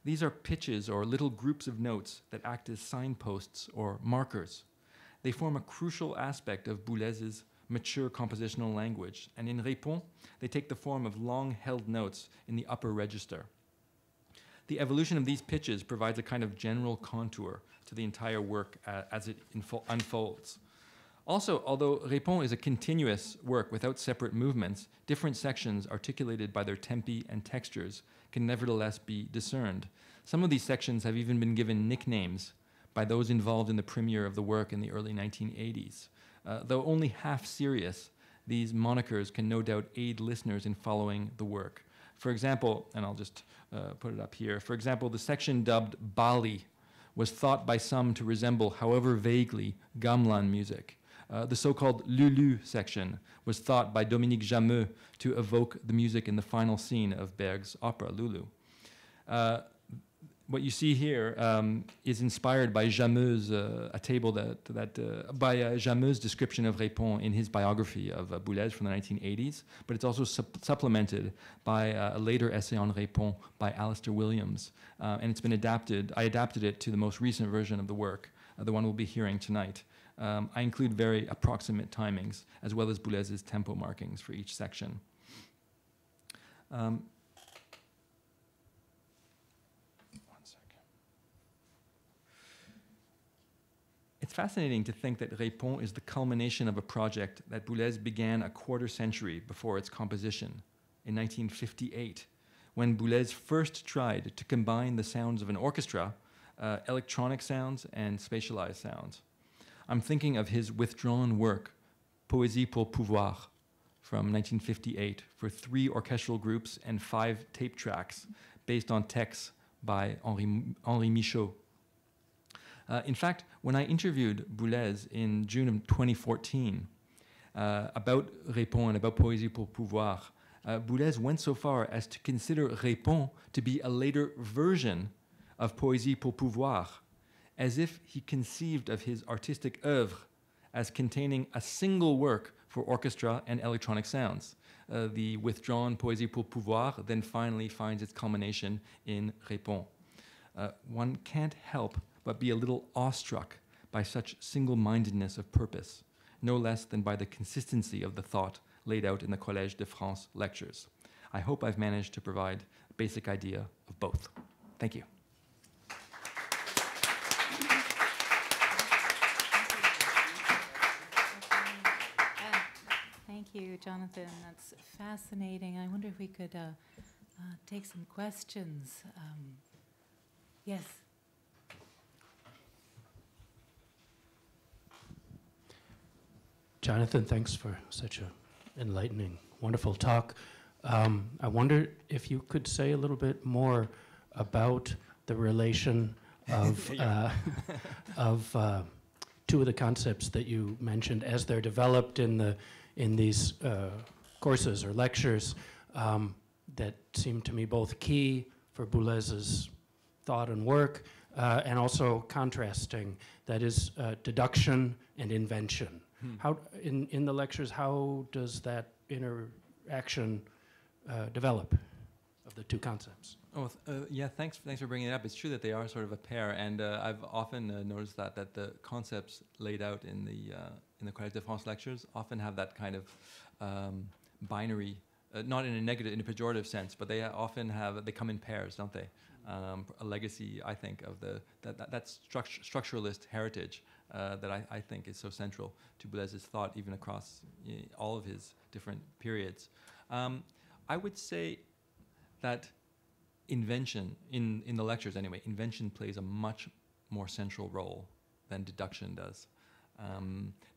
These are pitches or little groups of notes that act as signposts or markers. They form a crucial aspect of Boulez's mature compositional language, and in Répond, they take the form of long-held notes in the upper register. The evolution of these pitches provides a kind of general contour to the entire work as it unfolds. Also, although Répond is a continuous work without separate movements, different sections articulated by their tempi and textures can nevertheless be discerned. Some of these sections have even been given nicknames by those involved in the premiere of the work in the early 1980s. Though only half serious, these monikers can no doubt aid listeners in following the work. For example, and I'll just put it up here, for example, the section dubbed Bali was thought by some to resemble, however vaguely, gamelan music. The so-called Lulu section was thought by Dominique Jameux to evoke the music in the final scene of Berg's opera, Lulu. What you see here is inspired by Jameux's, a table by Jameux's description of Répond in his biography of Boulez from the 1980s, but it's also supplemented by a later essay on Répond by Alistair Williams, and it's been adapted. I adapted it to the most recent version of the work, the one we'll be hearing tonight. I include very approximate timings, as well as Boulez's tempo markings for each section. It's fascinating to think that Répond is the culmination of a project that Boulez began a quarter century before its composition, in 1958, when Boulez first tried to combine the sounds of an orchestra, electronic sounds, and spatialized sounds. I'm thinking of his withdrawn work, Poésie pour pouvoir, from 1958, for 3 orchestral groups and 5 tape tracks, based on texts by Henri Michaud. In fact, when I interviewed Boulez in June of 2014 about Répond and about Poésie pour pouvoir, Boulez went so far as to consider Répond to be a later version of Poésie pour pouvoir, as if he conceived of his artistic oeuvre as containing a single work for orchestra and electronic sounds. The withdrawn Poésie pour pouvoir then finally finds its culmination in Répond. One can't help but be a little awestruck by such single-mindedness of purpose, no less than by the consistency of the thought laid out in the Collège de France lectures. I hope I've managed to provide a basic idea of both. Thank you. Thank you, Jonathan. That's fascinating. I wonder if we could take some questions. Yes. Jonathan, thanks for such an enlightening, wonderful talk. I wonder if you could say a little bit more about the relation of, two of the concepts that you mentioned as they're developed in these courses or lectures that seem to me both key for Boulez's thought and work, and also contrasting, that is deduction and invention. How, in the lectures, how does that interaction develop of the two concepts? Oh, yeah, thanks for bringing it up. It's true that they are sort of a pair, and I've often noticed that the concepts laid out in the Collège de France lectures often have that kind of binary, not in a negative, in a pejorative sense, but they often they come in pairs, don't they? A legacy, I think, of that structuralist heritage that I think is so central to Boulez's thought, even across all of his different periods. I would say that invention, in the lectures anyway, invention plays a much more central role than deduction does.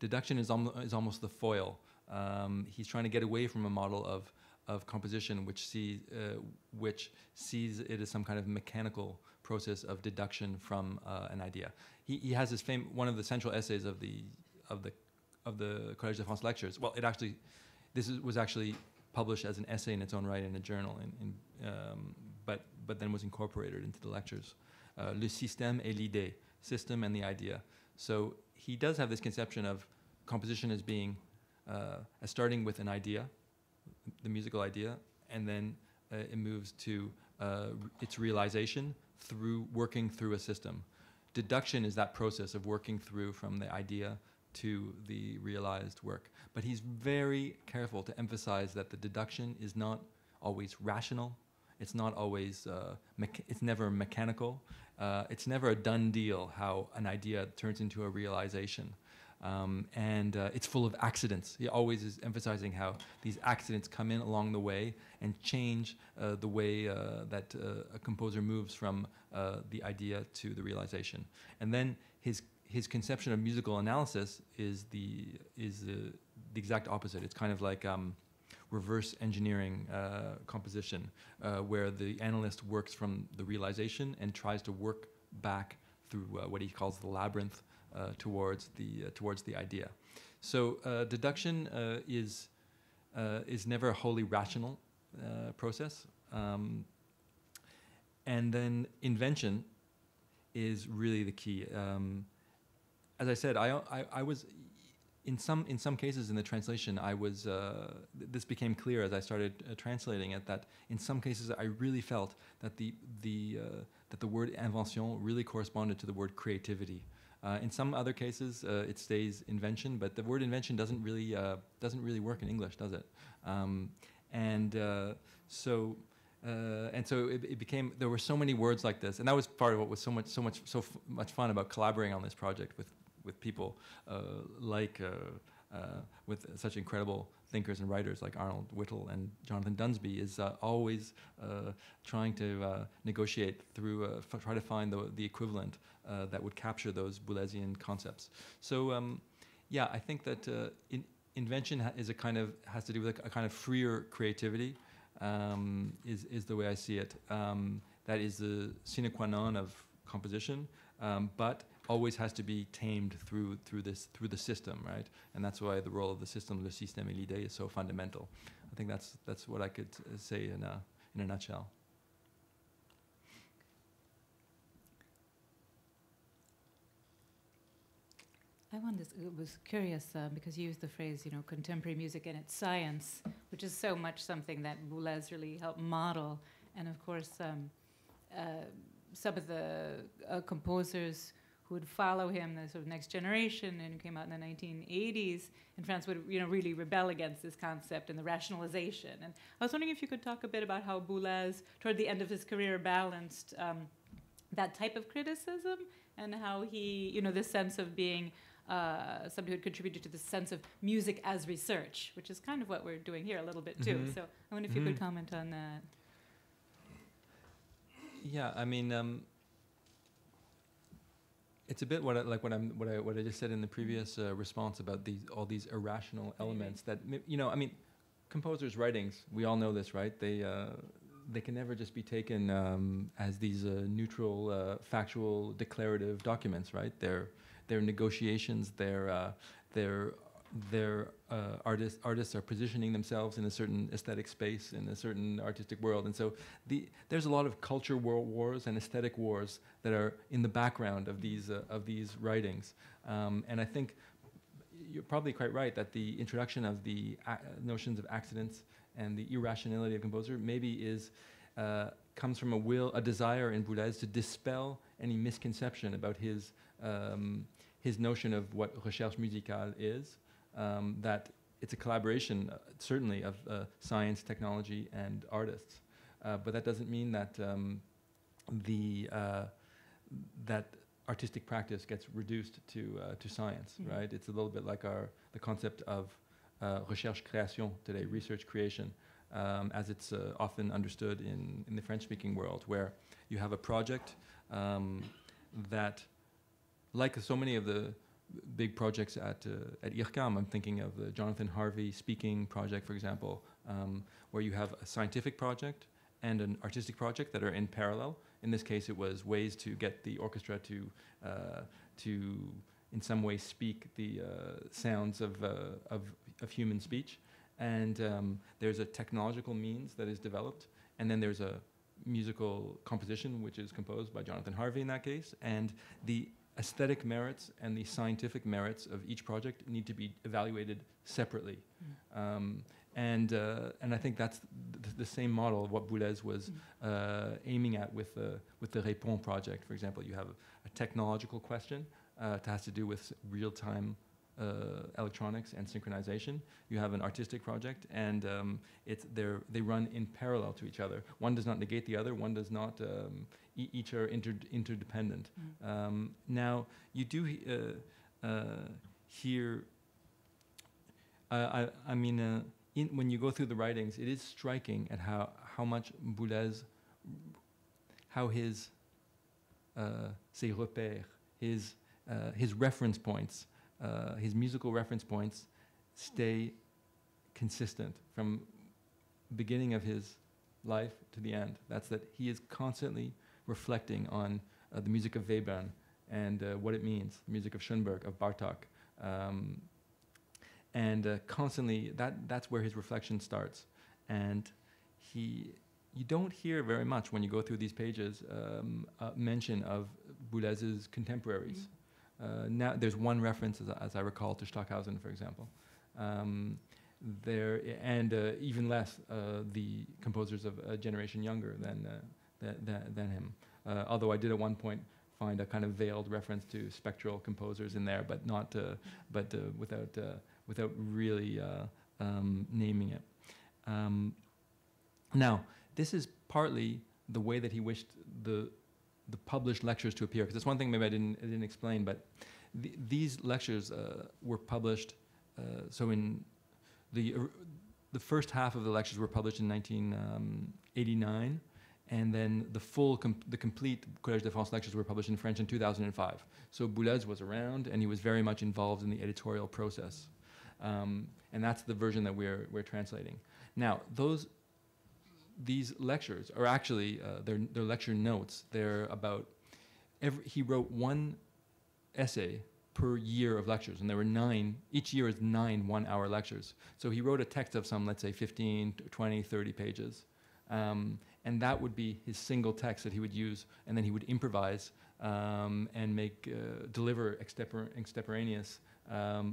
Deduction is almost the foil. He's trying to get away from a model of composition which sees it as some kind of mechanical process of deduction from an idea. He has his one of the central essays of the Collège de France lectures. Well, was actually published as an essay in its own right in a journal, but then was incorporated into the lectures. Le système et l'idée, system and the idea. So he does have this conception of composition as being, as starting with an idea, the musical idea, and then it moves to its realization through working through a system. Deduction is that process of working through from the idea to the realized work. But he's very careful to emphasize that the deduction is not always rational. It's not always, it's never mechanical. It's never a done deal how an idea turns into a realization. And it's full of accidents. He always is emphasizing how these accidents come in along the way and change the way that a composer moves from the idea to the realization. And then his conception of musical analysis is the exact opposite. It's kind of like reverse engineering composition, where the analyst works from the realization and tries to work back through what he calls the labyrinth towards the idea. So deduction is never a wholly rational process, and then invention is really the key. As I said, I was in some cases in the translation, I was this became clear as I started translating it, that in some cases I really felt that the word invention really corresponded to the word creativity. In some other cases, it stays invention, but the word invention doesn't really work in English, does it? So it became, there were so many words like this, and that was part of what was so much fun about collaborating on this project with people with such incredible thinkers and writers like Arnold Whittle and Jonathan Dunsby, is always trying to negotiate through, try to find the equivalent that would capture those Boulezian concepts. So yeah, I think that invention has to do with a kind of freer creativity, is the way I see it. That is the sine qua non of composition, but always has to be tamed through the system, right? And that's why the role of the system, le système et l'idée, is so fundamental. I think that's what I could say in a nutshell. I was curious because you used the phrase, contemporary music and its science, which is so much something that Boulez really helped model. And of course, some of the composers who would follow him, the sort of next generation, and who came out in the 1980s in France, would really rebel against this concept and the rationalization. And I was wondering if you could talk a bit about how Boulez, toward the end of his career, balanced that type of criticism, and how he, this sense of being somebody who had contributed to the sense of music as research, which is kind of what we're doing here a little bit too. So I wonder if you could comment on that. Yeah, I mean, it's a bit what I just said in the previous response about all these irrational elements that I mean, composers' writings, we all know this, right? They can never just be taken as these neutral, factual, declarative documents, right? They're negotiations. Artists are positioning themselves in a certain aesthetic space, in a certain artistic world, and so there's a lot of culture wars and aesthetic wars that are in the background of these writings, and I think you're probably quite right that the introduction of the notions of accidents and the irrationality of composer maybe comes from a desire in Boulez to dispel any misconception about his notion of what recherche musicale is. That it's a collaboration, certainly, of science, technology, and artists. But that doesn't mean that that artistic practice gets reduced to science, right? It's a little bit like the concept of recherche-création today, research creation, as it's often understood in the French-speaking world, where you have a project that, like so many of the big projects at IRCAM, I'm thinking of the Jonathan Harvey speaking project, for example, where you have a scientific project and an artistic project that are in parallel. In this case, it was ways to get the orchestra to in some way speak the sounds of human speech. And there's a technological means that is developed, and then there's a musical composition which is composed by Jonathan Harvey in that case, and the aesthetic merits and the scientific merits of each project need to be evaluated separately. And I think that's the same model of what Boulez was aiming at with the Répond project. For example, you have a technological question that has to do with real-time electronics and synchronization. You have an artistic project, and they run in parallel to each other. One does not negate the other. One does not. Each are interdependent. Now you do hear. I mean. When you go through the writings, it is striking at how much Boulez, how his ses repères, his reference points, his musical reference points, stay consistent from the beginning of his life to the end. That's that he is constantly reflecting on the music of Webern and what it means, the music of Schoenberg, of Bartók. And constantly, that's where his reflection starts. And you don't hear very much when you go through these pages mention of Boulez's contemporaries. Now, there's one reference, as I recall, to Stockhausen, for example. Even less the composers of a generation younger than him. Although I did at one point find a kind of veiled reference to spectral composers in there, but not, without really naming it. Now, this is partly the way that he wished the published lectures to appear, because that's one thing maybe I didn't explain, but these lectures were published, so in the first half of the lectures were published in 1989, and then the complete Collège de France lectures were published in French in 2005. So Boulez was around, and he was very much involved in the editorial process. And that's the version that we're translating. Now, these lectures are actually they're lecture notes. They're about he wrote one essay per year of lectures, and there were 9. Each year is 9 one-hour lectures. So he wrote a text of some, let's say, 15, 20, 30 pages, and that would be his single text that he would use, and then he would improvise and deliver extemporaneous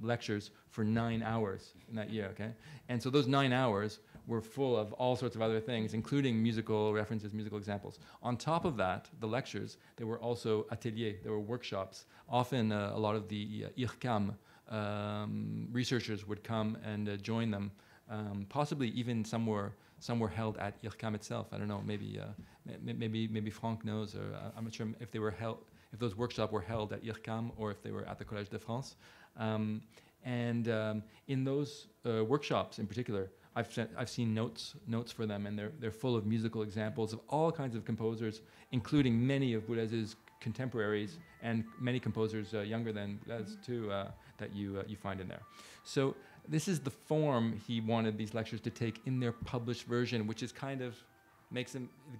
lectures for 9 hours in that year, okay? And so those 9 hours were full of all sorts of other things, including musical references, musical examples. On top of that, the lectures, there were also ateliers, there were workshops. Often a lot of the IRCAM researchers would come and join them. Possibly even some were held at IRCAM itself. I don't know, maybe Franck knows, or I'm not sure if they were held, if those workshops were held at IRCAM or if they were at the Collège de France. In those workshops in particular, I've seen notes for them, and they're full of musical examples of all kinds of composers, including many of Boulez's contemporaries and many composers younger than Boulez too, that you find in there. So this is the form he wanted these lectures to take in their published version, which is kind of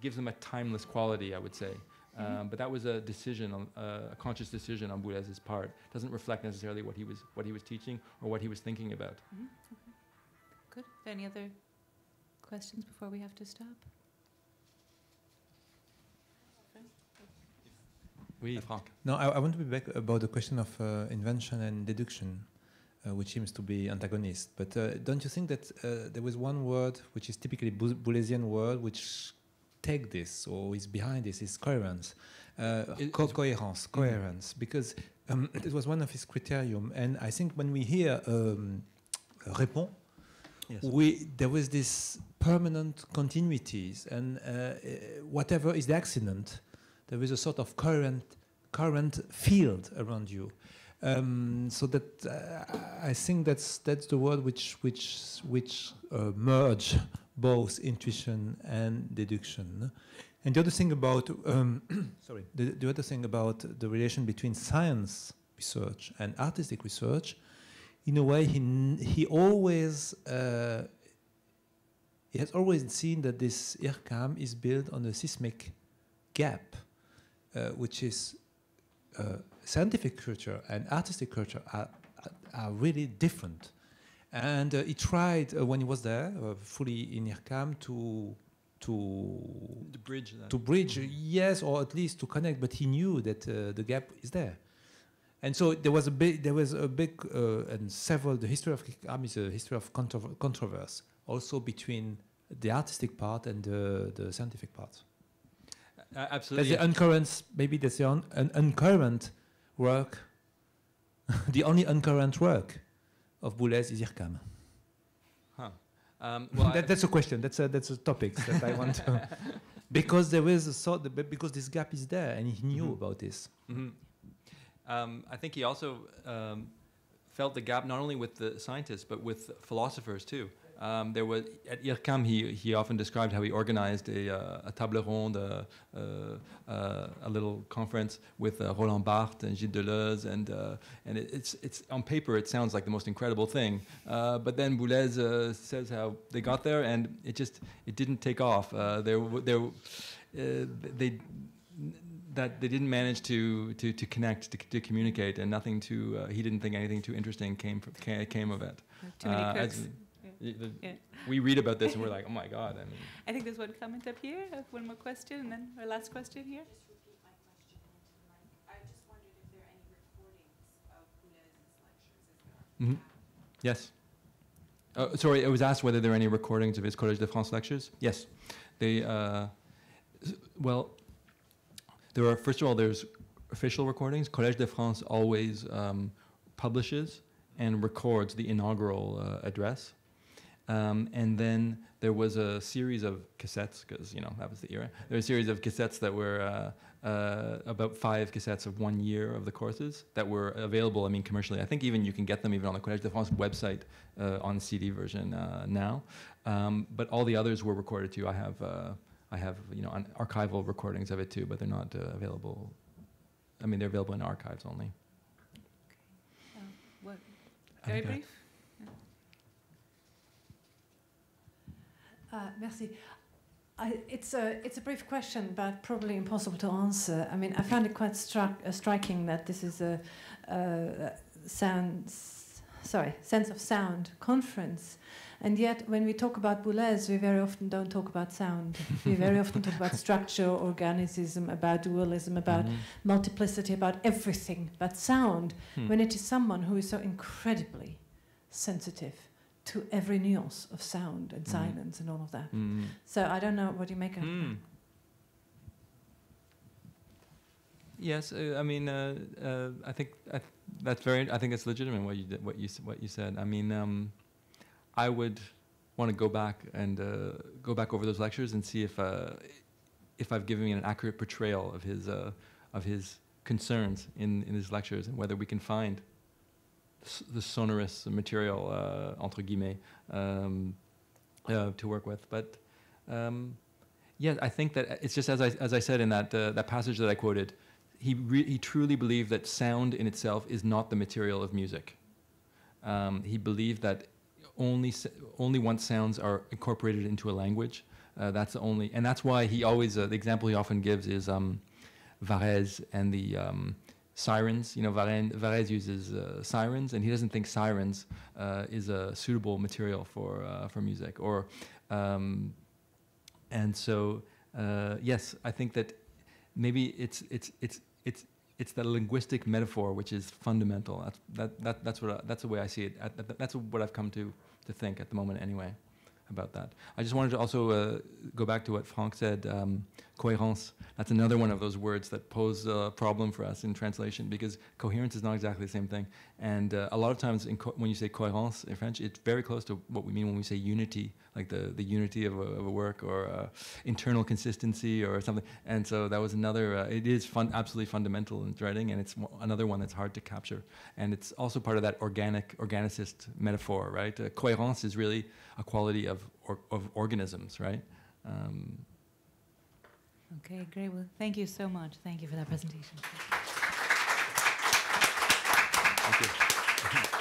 gives them a timeless quality, I would say. But that was a decision, a conscious decision on Boulez's part. Doesn't reflect necessarily what he was teaching or what he was thinking about. Okay. Good. Any other questions before we have to stop? Oui, Franck. No, I want to be back about the question of invention and deduction, which seems to be antagonist. But don't you think that there was one word which is typically Boulesian word which take this or is behind this is coherence, coherence, because it was one of his criterion. And I think when we hear Répond, yes, there was this permanent continuities, and whatever is the accident, there is a sort of current field around you. So that I think that's the word which merge both intuition and deduction. And the other thing about sorry, the other thing about the relation between science research and artistic research, in a way, he always he has always seen that this IRCAM is built on a seismic gap, which is scientific culture and artistic culture are really different. And he tried, when he was there, fully in IRCAM, to bridge that. To bridge, yes, or at least to connect, but he knew that the gap is there. And so there was a big, and several, the history of IRCAM is a history of controversy, also between the artistic part and the scientific part. Absolutely. That's the uncurrent, maybe that's the uncurrent work, the only uncurrent work of Boulez is IRCAM. Well, that's a question. That's a topic that I want to, because there is a sort of, because this gap is there, and he knew about this. I think he also felt the gap not only with the scientists but with philosophers too. There was at IRCAM he often described how he organized a table ronde, a little conference with Roland Barthes and Gilles Deleuze, and it's on paper it sounds like the most incredible thing, but then Boulez says how they got there and it didn't take off. They didn't manage to connect, to communicate, and nothing too. He didn't think anything too interesting came of it. Too many cooks. We read about this and we're like, oh my God. I mean, I think there's one comment up here, one more question, and then our last question here. Just repeat my question into the mic. I just wondered if there are any recordings of Boulez's lectures. Yes. Sorry, it was asked whether there are any recordings of his Collège de France lectures. Yes. They, well, there are, first of all, there's official recordings. Collège de France always publishes and records the inaugural address. And then there was a series of cassettes, because, you know, that was the era. There were a series of cassettes that were about 5 cassettes of 1 year of the courses that were available, I mean, commercially. I think even you can get them even on the Collège de France website on CD version now. But all the others were recorded too. I have you know, archival recordings of it too, but they're not available. I mean, they're available in archives only. What? Very brief. Merci. It's a brief question, but probably impossible to answer. I mean, I found it quite striking that this is a sense of sound conference, and yet when we talk about Boulez, we very often don't talk about sound. We very often talk about structure, organicism, about dualism, about multiplicity, about everything, but sound. When it is someone who is so incredibly sensitive to every nuance of sound and silence and all of that. So I don't know what you make of that. Yes, I mean, I think that's very. I think it's legitimate what you said. I mean, I would want to go back over those lectures and see if I've given an accurate portrayal of his concerns in his lectures, and whether we can find the sonorous material, entre guillemets, to work with. But yeah, I think that it's just as I said in that passage that I quoted. He truly believed that sound in itself is not the material of music. He believed that only once sounds are incorporated into a language, that's the only, and that's why he always the example he often gives is Varese and the sirens. You know, Varese uses sirens, and he doesn't think sirens is a suitable material for music. Or and so yes, I think that maybe it's the linguistic metaphor which is fundamental. That's the way I see it. That's what I've come to think at the moment anyway about that. I just wanted to also go back to what Franck said, cohérence. That's another one of those words that pose a problem for us in translation, because coherence is not exactly the same thing. And a lot of times when you say cohérence in French, it's very close to what we mean when we say unity, like the unity of a work, or internal consistency or something. And so that was another, it is absolutely fundamental in threading, and it's another one that's hard to capture. And it's also part of that organicist metaphor, right? Cohérence is really a quality of organisms, right? Okay, great. Well, thank you so much. Thank you for that presentation. Thank you.